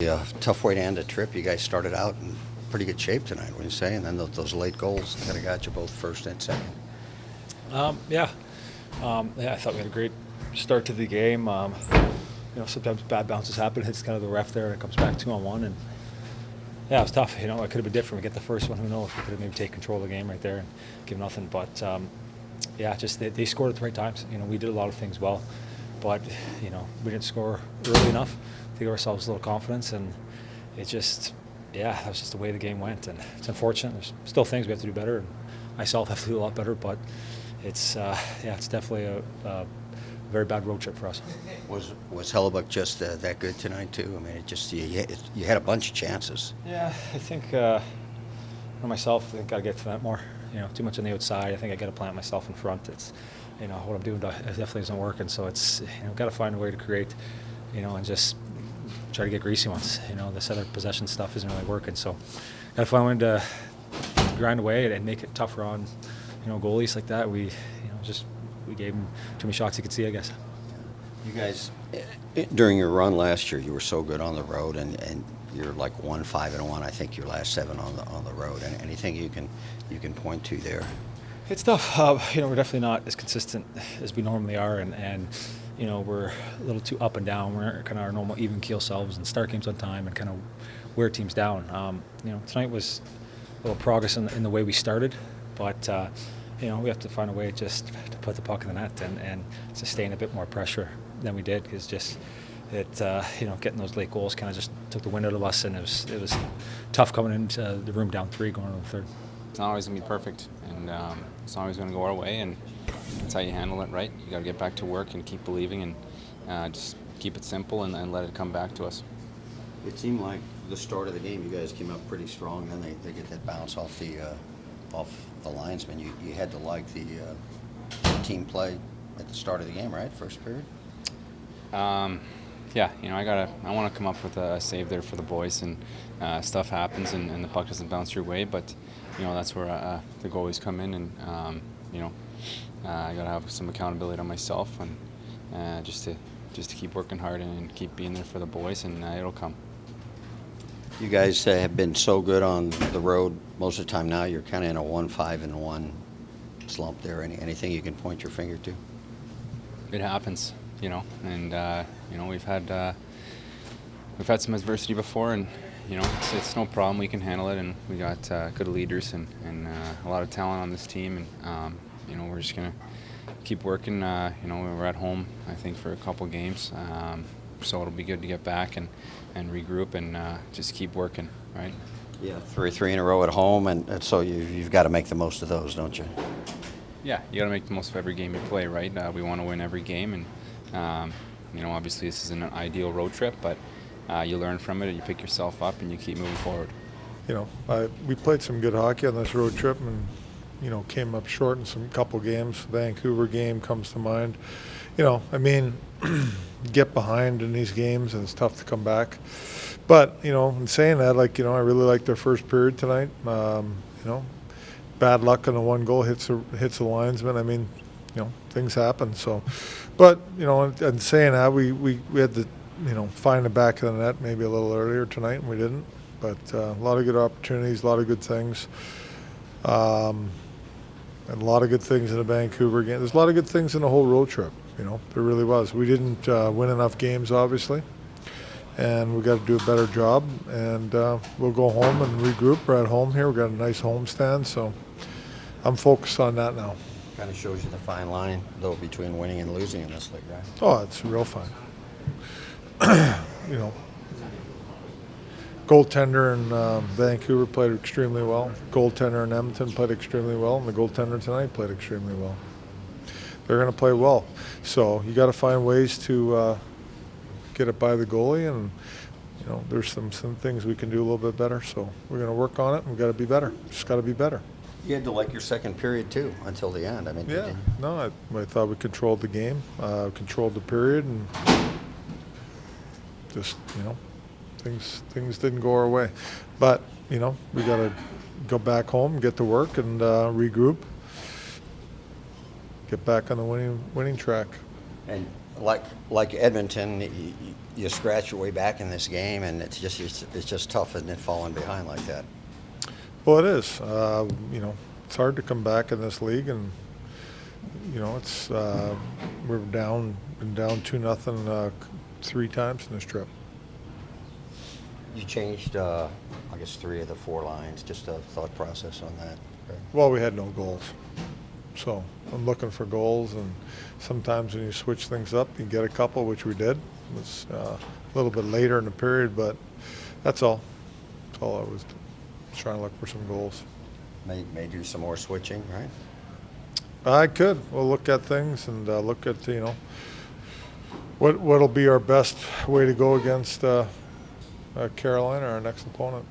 Yeah, tough way to end a trip. You guys started out in pretty good shape tonight, wouldn't you say? And then those late goals kind of got you both first and second. Yeah. I thought we had a great start to the game. Sometimes bad bounces happen. Hits kind of the ref there, and it comes back 2-on-1. And yeah, it was tough. It could have been different. We get the first one. Who knows? We could have maybe taken control of the game right there and give nothing. But just they scored at the right times. We did a lot of things well, but we didn't score early enough to give ourselves a little confidence. And it just, that was just the way the game went. And it's unfortunate. There's still things we have to do better. And myself have to do a lot better. But it's definitely a very bad road trip for us. Was Hellebuck just that good tonight too? I mean, you had a bunch of chances. Yeah, I think myself. I think I get to that more. Too much on the outside. I think I got to plant myself in front. It's what I'm doing definitely isn't working. So it's got to find a way to create, and just try to get greasy ones. This other possession stuff isn't really working. So got to find a way to grind away and make it tougher on goalies like that. We gave him too many shots he could see, I guess. You guys, during your run last year, you were so good on the road, and you're like 1-5-1. I think your last 7 on the road. And anything you can point to there? It's tough. We're definitely not as consistent as we normally are, and we're a little too up and down. We're kind of our normal even keel selves and start games on time and kind of wear teams down. Tonight was a little progress in the way we started, but we have to find a way just to put the puck in the net and sustain a bit more pressure than we did, because getting those late goals kind of just took the wind out of us, and it was tough coming into the room down 3 going into the third. It's not always going to be perfect, and it's not always going to go our way, and that's how you handle it, right? You got to get back to work and keep believing, and just keep it simple and let it come back to us. It seemed like the start of the game, you guys came up pretty strong. Then they get that bounce off the linesman. You had to like the team play at the start of the game, right? First period. I want to come up with a save there for the boys, and stuff happens, and the puck doesn't bounce your way. But that's where the goalies come in, and I got to have some accountability on myself, and just to keep working hard and keep being there for the boys, and it'll come. You guys have been so good on the road most of the time. Now you're kind of in a 1-5-1 slump there. Anything you can point your finger to? It happens, and we've had some adversity before, and it's no problem. We can handle it, and we got good leaders and a lot of talent on this team, and we're just gonna keep working. We're at home, I think, for a couple games, so it'll be good to get back and regroup and just keep working, right? Yeah, 3 in a row at home, and so you've got to make the most of those, don't you? Yeah, you got to make the most of every game you play, right? We want to win every game, and obviously this isn't an ideal road trip, but you learn from it, and you pick yourself up, and you keep moving forward. We played some good hockey on this road trip, and came up short in some couple games. Vancouver game comes to mind. Get behind in these games, and it's tough to come back. But in saying that, I really liked their first period tonight. Bad luck on the one goal hits the linesman. Things happen. So, but in saying that, we had to find the back of the net maybe a little earlier tonight, and we didn't. But a lot of good opportunities, a lot of good things. And a lot of good things in the Vancouver game. There's a lot of good things in the whole road trip. There really was. We didn't win enough games, obviously, and we got to do a better job. And we'll go home and regroup. We're at home here. We got a nice homestand, so I'm focused on that now. Kind of shows you the fine line, though, between winning and losing in this league, right? Oh, it's real fine. Goaltender in Vancouver played extremely well. Goaltender in Edmonton played extremely well, and the goaltender tonight played extremely well. They're going to play well. So you got to find ways to get it by the goalie, and there's some things we can do a little bit better. So we're going to work on it, and we've got to be better. Just got to be better. You had to like your second period too until the end. I thought we controlled the game, controlled the period, and just things didn't go our way. But we got to go back home, get to work, and regroup. Get back on the winning track. And like Edmonton, you scratch your way back in this game, and it's just tough, isn't it, falling behind like that? Well, it is. You know, it's hard to come back in this league, and you know, it's been down 2-0 3 times in this trip. You changed, I guess, 3 of the 4 lines. Just a thought process on that. Right? Well, we had no goals, so I'm looking for goals, and sometimes when you switch things up, you get a couple, which we did. It was a little bit later in the period, but that's all. That's all I was trying to look for some goals. May do some more switching, right? I could. We'll look at things and look at, you know, what'll be our best way to go against Carolina, our next opponent.